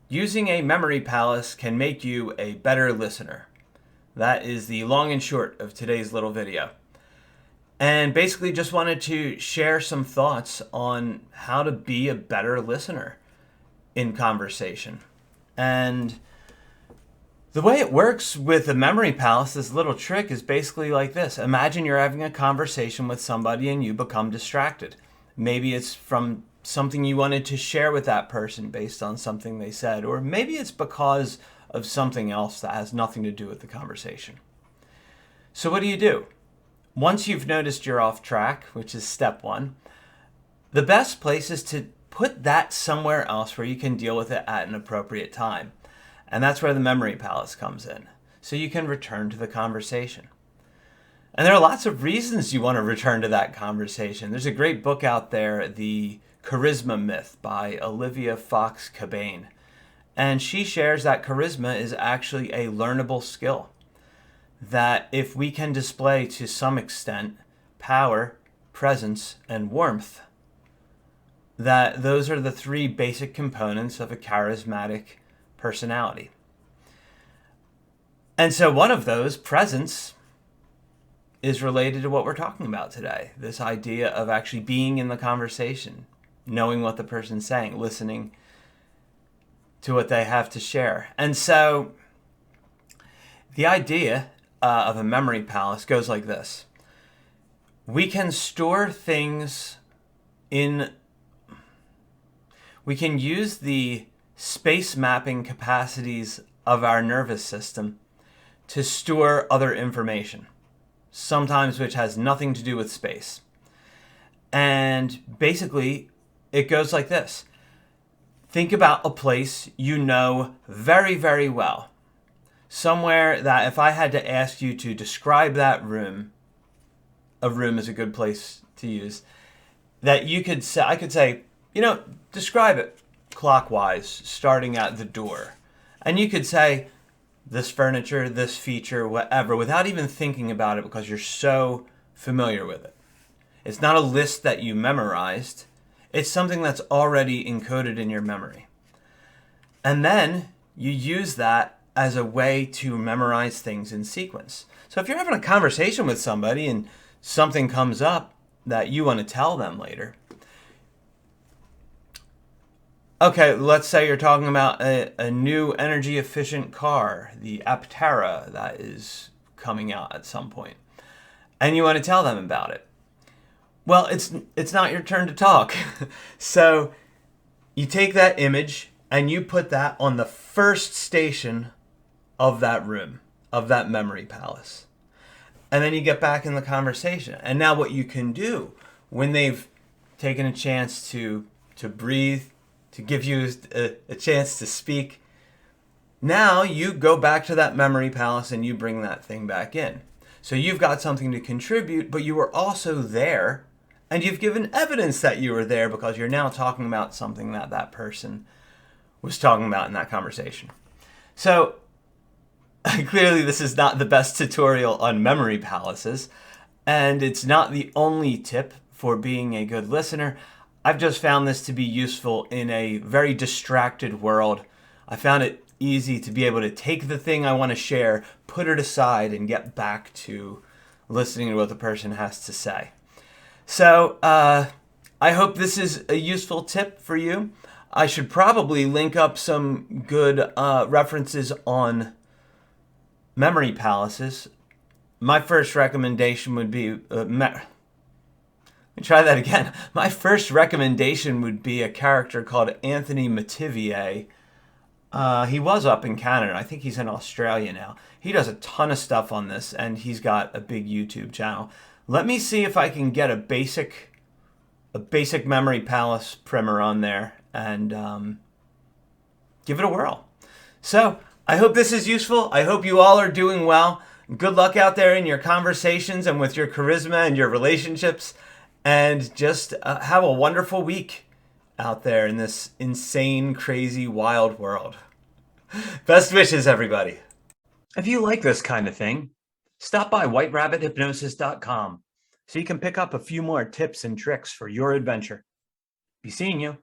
Using a memory palace can make you a better listener. That is the long and short of today's little video. And basically just wanted to share some thoughts on how to be a better listener in conversation. And the way it works with the memory palace, this little trick is basically like this. Imagine you're having a conversation with somebody and you become distracted. Maybe it's from something you wanted to share with that person based on something they said, or maybe it's because of something else that has nothing to do with the conversation. So what do? Once you've noticed you're off track, which is step one, the best place is to put that somewhere else where you can deal with it at an appropriate time. And that's where the memory palace comes in. So you can return to the conversation. And there are lots of reasons you want to return to that conversation. There's a great book out there, The Charisma Myth by Olivia Fox Cabane. And she shares that charisma is actually a learnable skill. That if we can display to some extent power, presence, and warmth, that those are the three basic components of a charismatic personality. And so one of those, presence, is related to what we're talking about today. This idea of actually being in the conversation, knowing what the person's saying, listening to what they have to share. And so the idea of a memory palace goes like this. We can store things we can use the space mapping capacities of our nervous system to store other information, sometimes which has nothing to do with space. And basically, it goes like this. Think about a place you know very, very well. Somewhere that if I had to ask you to describe that room, a room is a good place to use, that you could say, I could say, describe it clockwise, starting at the door. And you could say, this furniture, this feature, whatever, without even thinking about it because you're so familiar with it. It's not a list that you memorized. It's something that's already encoded in your memory. And then you use that as a way to memorize things in sequence. So if you're having a conversation with somebody and something comes up that you want to tell them later, okay, let's say you're talking about a new energy efficient car, the Aptera, that is coming out at some point, and you want to tell them about it. Well, it's not your turn to talk. So you take that image and you put that on the first station of that room, of that memory palace. And then you get back in the conversation. And now what you can do when they've taken a chance to breathe, to give you a chance to speak, now you go back to that memory palace and you bring that thing back in. So you've got something to contribute, but you were also there, and you've given evidence that you were there because you're now talking about something that that person was talking about in that conversation. So clearly this is not the best tutorial on memory palaces, and it's not the only tip for being a good listener. I've just found this to be useful in a very distracted world. I found it easy to be able to take the thing I want to share, put it aside, and get back to listening to what the person has to say. So I hope this is a useful tip for you. I should probably link up some good references on memory palaces. My first recommendation would be try that again. My first recommendation would be a character called Anthony Metivier. He was up in Canada. I think he's in Australia now. He does a ton of stuff on this, and he's got a big YouTube channel. Let me see if I can get a basic memory palace primer on there and give it a whirl. So I hope this is useful. I hope you all are doing well. Good luck out there in your conversations and with your charisma and your relationships. And just have a wonderful week out there in this insane, crazy, wild world. Best wishes, everybody. If you like this kind of thing, stop by whiterabbithypnosis.com so you can pick up a few more tips and tricks for your adventure. Be seeing you.